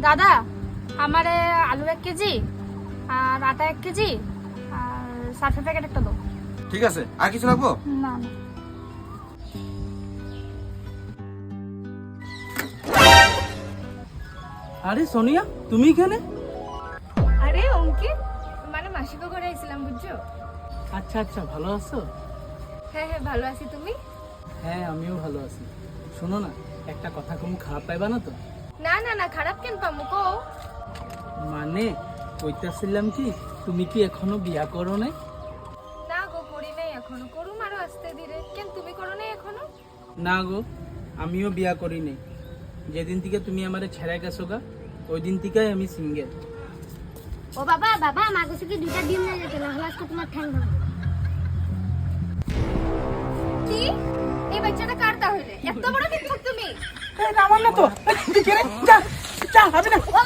দাদা আমারে আলু 1 কেজি আর আটা 1 কেজি আর সার্ফের প্যাকেট একটা দাও। ঠিক আছে, আর কিছু লাগবো? না না। আরে সোনিয়া, তুমি এখানে? আরে অঙ্কিত, মানে মাসিকে করে আইছিলাম বুঝছো। আচ্ছা আচ্ছা, ভালো আছো? হ্যাঁ হ্যাঁ ভালো আছি, তুমি? হ্যাঁ, আমিও ভালো আছি। শোনো না, একটা কথা তুমি খারাপ পাইবা না তো? না না না, খারাপ কেন পামু কও। মানে কইতাছিলাম কি, তুমি কি এখনো বিয়া করো নাই? না গো, করি নাই এখনো, করুম আরো আস্তে ধীরে। কেন তুমি করো নাই এখনো? না গো, আমিও বিয়া করি নাই। যেদিন থেকে তুমি আমারে ছেড়ে গেছো গা, ওই দিন থেকেই আমি সিঙ্গেল। ও বাবা বাবা আমার কাছে কি 2টা ডিম নিয়ে যেতে না হলে আজকে তোমার ঠ্যাং ভাঙবো। কি এই বাচ্চাটা কার তাহলে? এত বড় মিথ্যুক তুমি? আমার না তো, যা যা, আমি না। ও